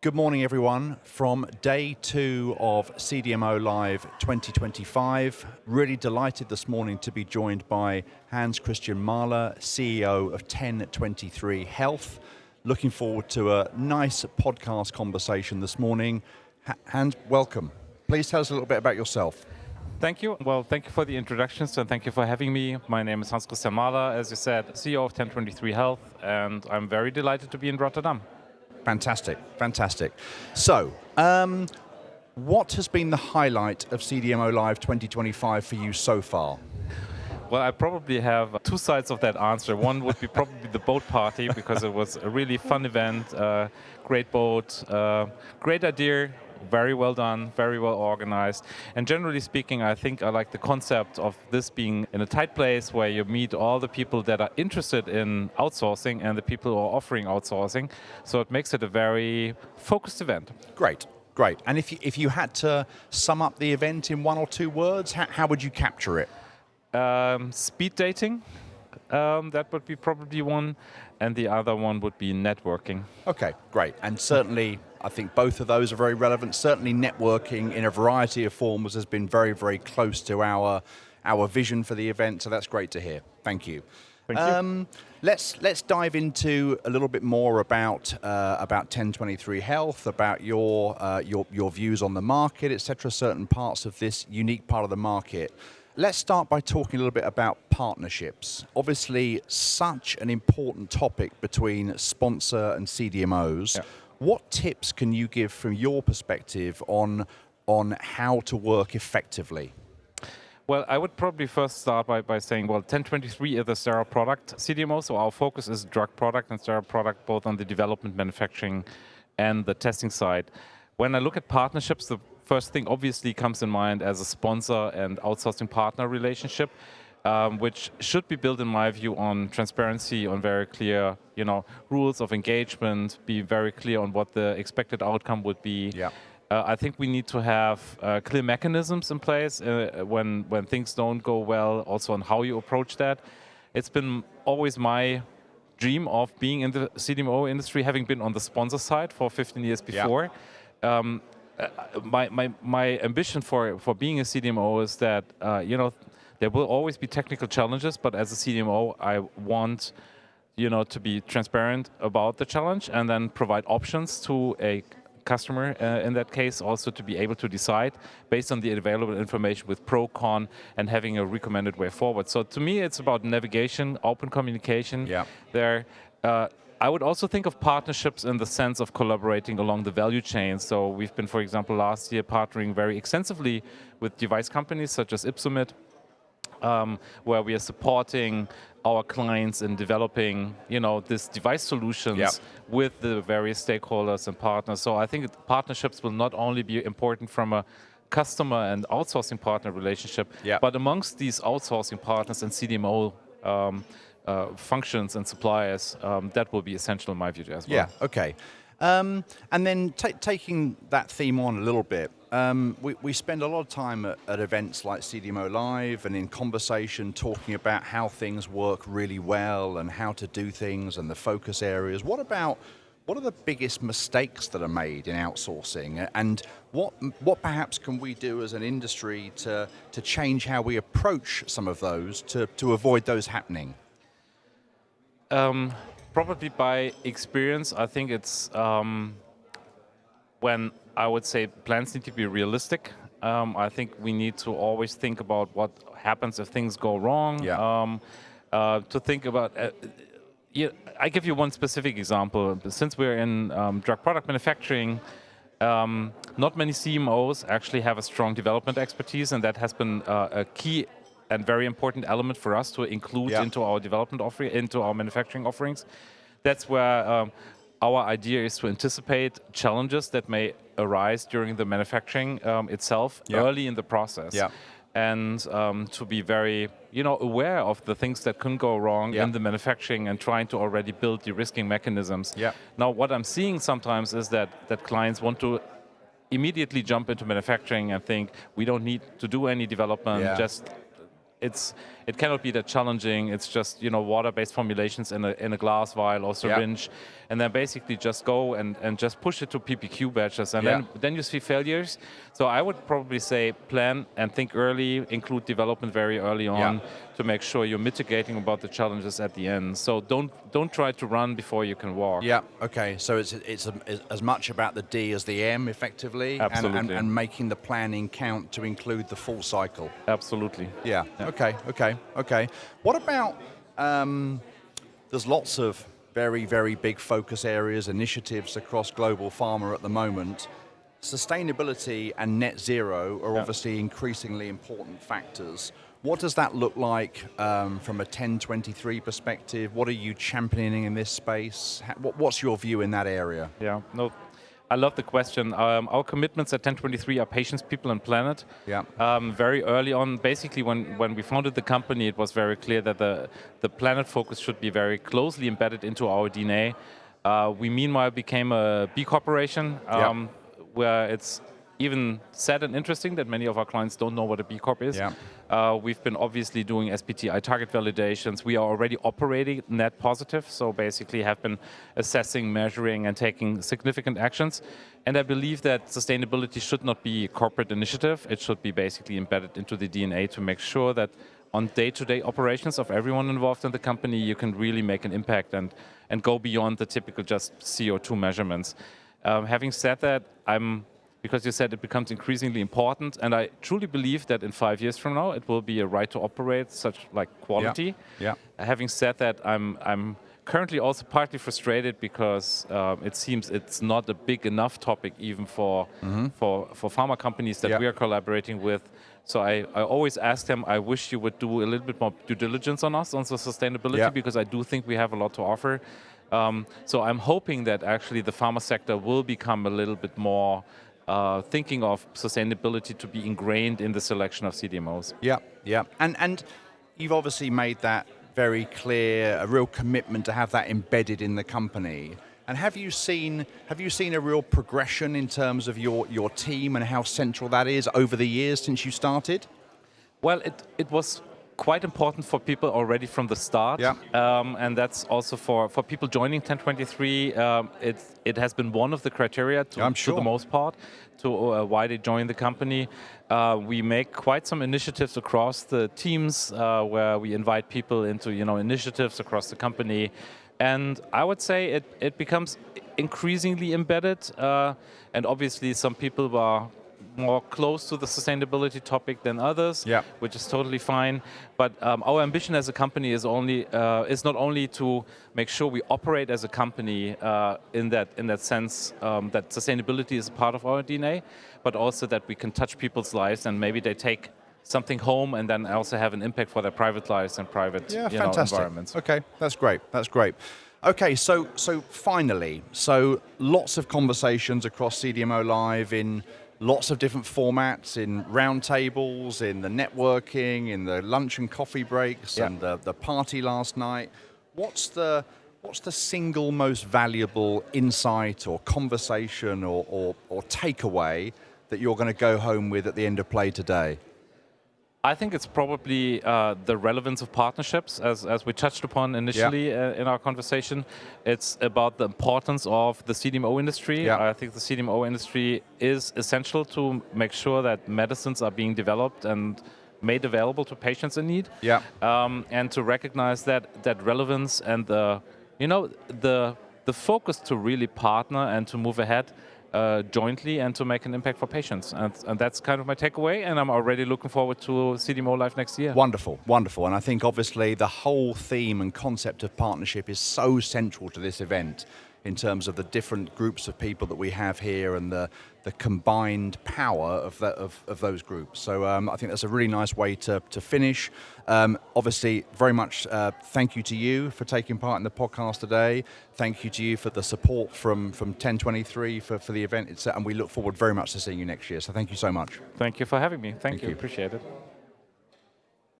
Good morning, everyone. From day 2 of CDMO Live 2025, really delighted this morning to be joined by Hans Christian Mahler, CEO of ten23 Health. Looking forward to a nice podcast conversation this morning. Hans, welcome. Please tell us a little bit about yourself. Thank you. Well, thank you for the introductions and thank you for having me. My name is Hans Christian Mahler, as you said, CEO of ten23 Health, and I'm very delighted to be in Rotterdam. Fantastic, fantastic. So, what has been the highlight of CDMO Live 2025 for you so far? Well, I probably have two sides of that answer. One would be probably the boat party, because it was a really fun event, great boat, great idea, very well done, very well organized. And generally speaking, I think I like the concept of this being in a tight place where you meet all the people that are interested in outsourcing and the people who are offering outsourcing. So it makes it a very focused event. Great, great. And if you had to sum up the event in one or two words, how would you capture it? Speed dating, that would be probably one, and the other one would be networking. Okay, great. And certainly, I think both of those are very relevant. Certainly networking in a variety of forms has been very, very close to our vision for the event, so that's great to hear. Thank you. Thank you. Let's dive into a little bit more about ten23 Health, about your views on the market, etc. Certain parts of this unique part of the market. Let's start by talking a little bit about partnerships. Obviously, such an important topic between sponsor and CDMOs. Yeah. What tips can you give from your perspective on how to work effectively? Well, I would probably first start by saying, well, ten23 is a sterile product CDMO, so our focus is drug product and sterile product, both on the development, manufacturing, and the testing side. When I look at partnerships, the first thing obviously comes in mind as a sponsor and outsourcing partner relationship, which should be built, in my view, on transparency, on very clear, rules of engagement, be very clear on what the expected outcome would be. Yeah. I think we need to have clear mechanisms in place when things don't go well, also on how you approach that. It's been always my dream of being in the CDMO industry, having been on the sponsor side for 15 years before. Yeah. My ambition for being a CDMO is that there will always be technical challenges, but as a CDMO, I want to be transparent about the challenge and then provide options to a customer, in that case, also to be able to decide based on the available information with pro, con, and having a recommended way forward. So to me, it's about navigation, open communication. Yeah. There. I would also think of partnerships in the sense of collaborating along the value chain. So we've been, for example, last year partnering very extensively with device companies such as Ipsumit, where we are supporting our clients in developing, these device solutions with the various stakeholders and partners. So I think partnerships will not only be important from a customer and outsourcing partner relationship, but amongst these outsourcing partners and CDMO functions and suppliers, that will be essential in my view as well. Yeah, okay. And then taking that theme on a little bit, we spend a lot of time at events like CDMO Live and in conversation talking about how things work really well and how to do things and the focus areas. What are the biggest mistakes that are made in outsourcing, and what perhaps can we do as an industry to change how we approach some of those to avoid those happening? Probably by experience. I think it's when I would say plans need to be realistic. I think we need to always think about what happens if things go wrong. Yeah. To think about, I give you one specific example. Since we're in drug product manufacturing, not many CMOs actually have a strong development expertise, and that has been a key and very important element for us to include into our development offering, into our manufacturing offerings. That's where our idea is to anticipate challenges that may arise during the manufacturing itself, early in the process. And to be very, aware of the things that can go wrong in the manufacturing and trying to already build de-risking mechanisms. Now, what I'm seeing sometimes is that clients want to immediately jump into manufacturing and think we don't need to do any development, just it cannot be that challenging. It's just water-based formulations in a glass vial or syringe, and then basically just go and just push it to PPQ batches, and then you see failures. So I would probably say plan and think early, include development very early on to make sure you're mitigating about the challenges at the end. So don't try to run before you can walk. Yeah. Okay. So it's as much about the D as the M, effectively, Absolutely. and making the planning count to include the full cycle. Absolutely. Yeah. Okay. What about? There's lots of very, very big focus areas, initiatives across global pharma at the moment. Sustainability and net zero are obviously increasingly important factors. What does that look like from a 1023 perspective? What are you championing in this space? What's your view in that area? Yeah, no, I love the question. Our commitments at 1023 are patients, people, and planet. Yeah. Very early on, basically when we founded the company, it was very clear that the planet focus should be very closely embedded into our DNA. We meanwhile became a B corporation, where it's even sad and interesting that many of our clients don't know what a B Corp is. Yeah. We've been obviously doing SBTi target validations. We are already operating net positive, so basically have been assessing, measuring, and taking significant actions. And I believe that sustainability should not be a corporate initiative. It should be basically embedded into the DNA to make sure that on day-to-day operations of everyone involved in the company, you can really make an impact and go beyond the typical just CO2 measurements. Having said that, because you said it becomes increasingly important, and I truly believe that in 5 years from now, it will be a right to operate, such like quality. Yeah. Having said that, I'm currently also partly frustrated because it seems it's not a big enough topic even for pharma companies that we are collaborating with. So I always ask them, I wish you would do a little bit more due diligence on us on the sustainability, because I do think we have a lot to offer. So I'm hoping that actually the pharma sector will become a little bit more thinking of sustainability to be ingrained in the selection of CDMOs. Yeah. And you've obviously made that very clear, a real commitment to have that embedded in the company. And have you seen a real progression in terms of your team and how central that is over the years since you started? Well, it was quite important for people already from the start, and that's also for people joining 1023. It has been one of the criteria to the most part to why they join the company. We make quite some initiatives across the teams where we invite people into initiatives across the company, and I would say it becomes increasingly embedded. And obviously, some people are more close to the sustainability topic than others, which is totally fine. But our ambition as a company is not only to make sure we operate as a company in that sense that sustainability is a part of our DNA, but also that we can touch people's lives and maybe they take something home and then also have an impact for their private lives and private environments. Okay, that's great. Okay, so finally, lots of conversations across CDMO Live in lots of different formats, in roundtables, in the networking, in the lunch and coffee breaks, and the party last night. What's the single most valuable insight or conversation or takeaway that you're going to go home with at the end of play today? I think it's probably the relevance of partnerships, as we touched upon initially in our conversation. It's about the importance of the CDMO industry. I think the CDMO industry is essential to make sure that medicines are being developed and made available to patients in need. And to recognize that relevance and the focus to really partner and to move ahead jointly and to make an impact for patients. And that's kind of my takeaway, and I'm already looking forward to CDMO Live next year. Wonderful. And I think obviously the whole theme and concept of partnership is so central to this event in terms of the different groups of people that we have here and the combined power of those groups. So I think that's a really nice way to finish. Obviously, very much thank you to you for taking part in the podcast today. Thank you to you for the support from 1023 for the event, and we look forward very much to seeing you next year. So thank you so much. Thank you for having me. Thank you. Appreciate it.